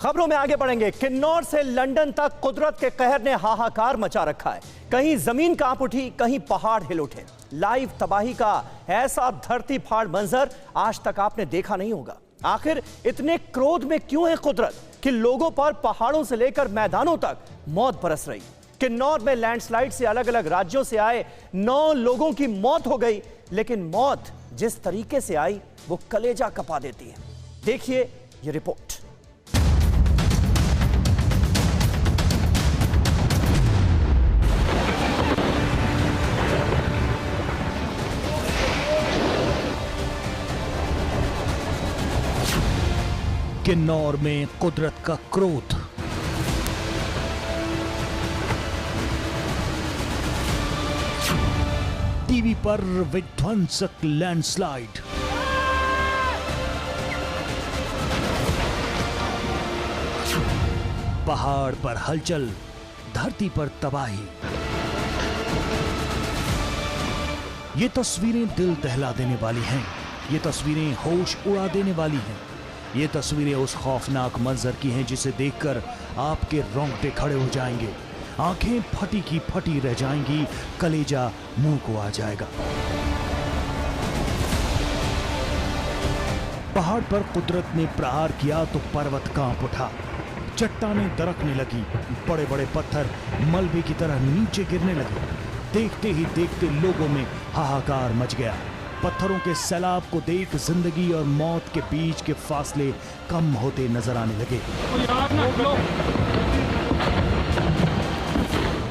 खबरों में आगे बढ़ेंगे। किन्नौर से लंदन तक कुदरत के कहर ने हाहाकार मचा रखा है। कहीं जमीन कांप उठी, कहीं पहाड़ हिल उठे। लाइव तबाही का ऐसा धरती फाड़ मंजर आज तक आपने देखा नहीं होगा। आखिर इतने क्रोध में क्यों है कुदरत कि लोगों पर पहाड़ों से लेकर मैदानों तक मौत बरस रही। किन्नौर में लैंडस्लाइड से अलग अलग राज्यों से आए 9 लोगों की मौत हो गई, लेकिन मौत जिस तरीके से आई वो कलेजा कपा देती है। देखिए ये रिपोर्ट। किन्नौर में कुदरत का क्रोध। टीवी पर विध्वंसक लैंडस्लाइड। पहाड़ पर हलचल, धरती पर तबाही। ये तस्वीरें दिल दहला देने वाली हैं। ये तस्वीरें होश उड़ा देने वाली हैं। ये तस्वीरें उस खौफनाक मंजर की हैं जिसे देखकर आपके रोंगटे खड़े हो जाएंगे, आंखें फटी की फटी रह जाएंगी, कलेजा मुंह को आ जाएगा। पहाड़ पर कुदरत ने प्रहार किया तो पर्वत कांप उठा, चट्टानें दरकने लगी, बड़े बड़े पत्थर मलबे की तरह नीचे गिरने लगे। देखते ही देखते लोगों में हाहाकार मच गया। पत्थरों के सैलाब को देख जिंदगी और मौत के बीच के फासले कम होते नजर आने लगे।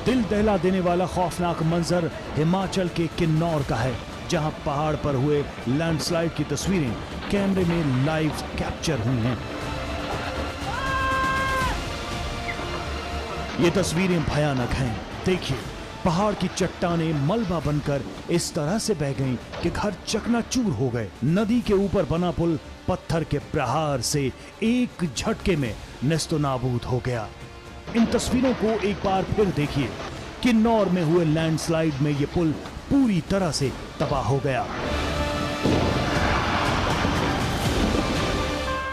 दिल दहला देने वाला खौफनाक मंजर हिमाचल के किन्नौर का है, जहां पहाड़ पर हुए लैंडस्लाइड की तस्वीरें कैमरे में लाइव कैप्चर हुई हैं। ये तस्वीरें भयानक हैं। देखिए, पहाड़ की चट्टानें मलबा बनकर इस तरह से बह गईं कि घर चकनाचूर हो गए। नदी के ऊपर बना पुल पत्थर के प्रहार से एक झटके में नेस्तनाबूद हो गया। इन तस्वीरों को एक बार फिर देखिए। किन्नौर में हुए लैंडस्लाइड में यह पुल पूरी तरह से तबाह हो गया।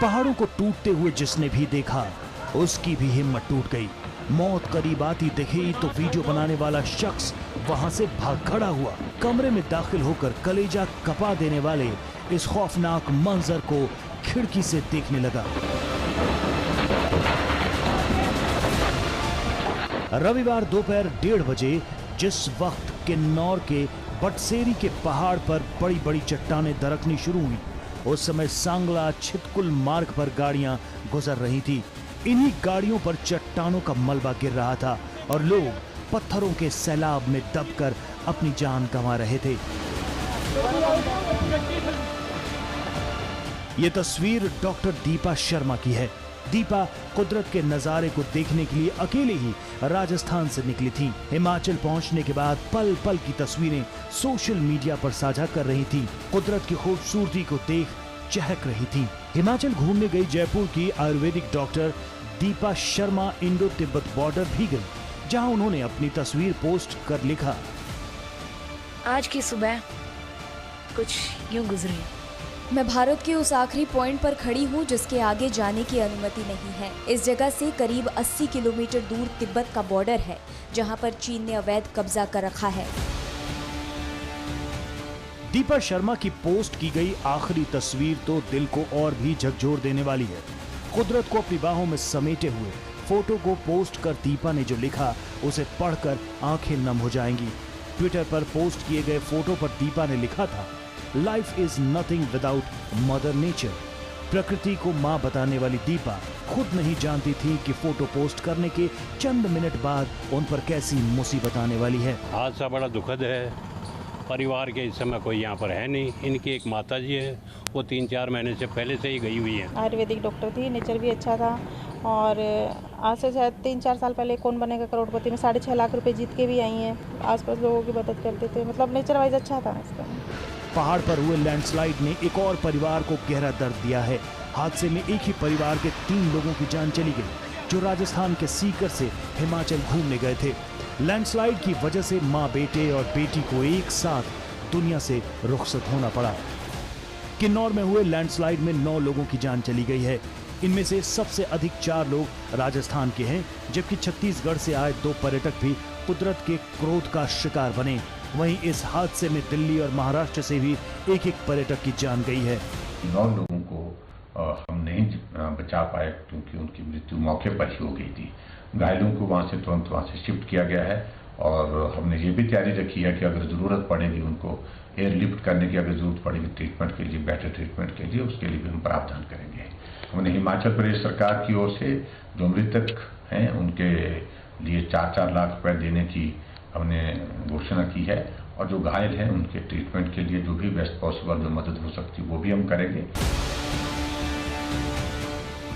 पहाड़ों को टूटते हुए जिसने भी देखा, उसकी भी हिम्मत टूट गई। मौत करीब आती दिखी तो वीडियो बनाने वाला शख्स वहां से भाग खड़ा हुआ। कमरे में दाखिल होकर कलेजा कपा देने वाले इस खौफनाक मंजर को खिड़की से देखने लगा। रविवार दोपहर 1:30 बजे जिस वक्त किन्नौर के बटसेरी के पहाड़ पर बड़ी बड़ी चट्टानें दरकनी शुरू हुई, उस समय सांगला छितकुल मार्ग पर गाड़ियां गुजर रही थी। इन्हीं गाड़ियों पर चट्टानों का मलबा गिर रहा था और लोग पत्थरों के सैलाब में दबकर अपनी जान गंवा रहे थे। ये तस्वीर डॉक्टर दीपा शर्मा की है। दीपा कुदरत के नजारे को देखने के लिए अकेले ही राजस्थान से निकली थी। हिमाचल पहुंचने के बाद पल पल की तस्वीरें सोशल मीडिया पर साझा कर रही थी। कुदरत की खूबसूरती को देख चहक रही थी। हिमाचल घूमने गई जयपुर की Ayurvedic doctor Deepa Sharma Indo Tibet border भी गई, जहां उन्होंने अपनी तस्वीर पोस्ट कर लिखा, आज की सुबह कुछ यूं गुजरी। मैं भारत के उस आखिरी पॉइंट पर खड़ी हूँ जिसके आगे जाने की अनुमति नहीं है। इस जगह से करीब 80 किलोमीटर दूर तिब्बत का बॉर्डर है, जहाँ पर चीन ने अवैध कब्जा कर रखा है। दीपा शर्मा की पोस्ट की गई आखिरी तस्वीर तो दिल को और भी झकझोर देने वाली है। कुदरत को अपनी बाहों में समेटे हुए फोटो को पोस्ट कर दीपा ने जो लिखा, उसे पढ़कर आंखें नम हो जाएंगी। ट्विटर पर पोस्ट किए गए फोटो पर दीपा ने लिखा था, life is nothing without mother nature. प्रकृति को माँ बताने वाली दीपा खुद नहीं जानती थी कि फोटो पोस्ट करने के चंद मिनट बाद उन पर कैसी मुसीबत आने वाली है। हादसा बड़ा दुखद है। परिवार के इस समय कोई यहाँ पर है नहीं। इनकी एक माता जी है, वो 3-4 महीने से पहले से ही गई हुई है। आयुर्वेदिक डॉक्टर थी, नेचर भी अच्छा था और आज से शायद 3-4 साल पहले कौन बनेगा करोड़पति में 6.5 लाख रुपए जीत के भी आई हैं। आसपास लोगों की मदद करते थे, मतलब नेचर वाइज अच्छा था इसका। पहाड़ पर हुए लैंडस्लाइड ने एक और परिवार को गहरा दर्द दिया है। हादसे में एक ही परिवार के 3 लोगों की जान चली गई, जो राजस्थान के सीकर से हिमाचल घूमने गए थे। लैंडस्लाइड की वजह से मां, बेटे और बेटी को एक साथ दुनिया से रुखसत होना पड़ा। किन्नौर में हुए लैंडस्लाइड में 9 लोगों की जान चली गई है। इनमें से सबसे अधिक 4 लोग राजस्थान के हैं, जबकि छत्तीसगढ़ से आए 2 पर्यटक भी कुदरत के क्रोध का शिकार बने। वहीं इस हादसे में दिल्ली और महाराष्ट्र से भी एक पर्यटक की जान गई है। 9 लोगों को हम नहीं बचा पाए क्योंकि उनकी मृत्यु मौके पर ही हो गई थी। घायलों को तुरंत वहां से शिफ्ट किया गया है और हमने ये भी तैयारी रखी है कि अगर ज़रूरत पड़ेगी उनको एयरलिफ्ट करने की, अगर ज़रूरत पड़ेगी ट्रीटमेंट के लिए, बेटर ट्रीटमेंट के लिए, उसके लिए भी हम प्रावधान करेंगे। हमने हिमाचल प्रदेश सरकार की ओर से जो मृतक हैं उनके लिए 4-4 लाख रुपए देने की हमने घोषणा की है और जो घायल हैं उनके ट्रीटमेंट के लिए जो भी बेस्ट पॉसिबल जो मदद हो सकती है वो भी हम करेंगे।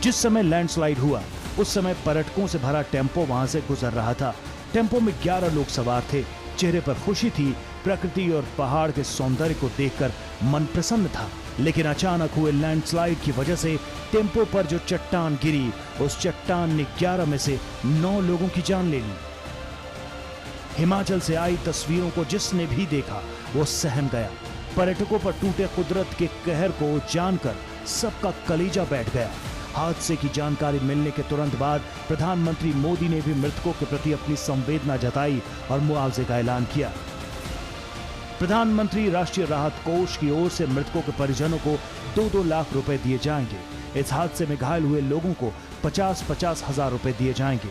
जिस समय लैंडस्लाइड हुआ उस समय पर्यटकों से भरा टेम्पो वहां से गुजर रहा था। टेम्पो में 11 लोग सवार थे। चेहरे पर खुशी थी, प्रकृति और पहाड़ के सौंदर्य को देखकर मन प्रसन्न था। लेकिन अचानक हुए लैंडस्लाइड की वजह से टेम्पो पर जो चट्टान गिरी, उस चट्टान ने 11 में से 9 लोगों की जान ले ली। हिमाचल से आई तस्वीरों को जिसने भी देखा वो सहम गया। पर्यटकों पर टूटे कुदरत के कहर को जानकर सबका कलेजा बैठ गया। हादसे की जानकारी मिलने के तुरंत बाद प्रधानमंत्री मोदी ने भी मृतकों के प्रति अपनी संवेदना जताई और मुआवजे का ऐलान किया। प्रधानमंत्री राष्ट्रीय राहत कोष की ओर से मृतकों के परिजनों को 2-2 लाख रुपए दिए जाएंगे। इस हादसे में घायल हुए लोगों को 50-50 हजार रुपए दिए जाएंगे।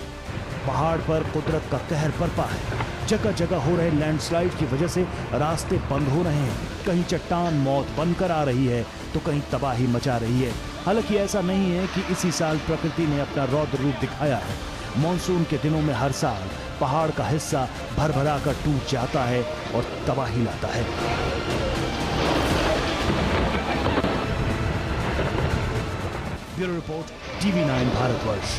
पहाड़ पर कुदरत का कहर बरपा है। जगह जगह हो रहे लैंडस्लाइड की वजह से रास्ते बंद हो रहे हैं। कहीं चट्टान मौत बनकर आ रही है तो कहीं तबाही मचा रही है। हालांकि ऐसा नहीं है कि इसी साल प्रकृति ने अपना रौद्र रूप दिखाया है। मॉनसून के दिनों में हर साल पहाड़ का हिस्सा भरभरा कर टूट जाता है और तबाही लाता है। Bureau report, TV9 Bharatvarsh.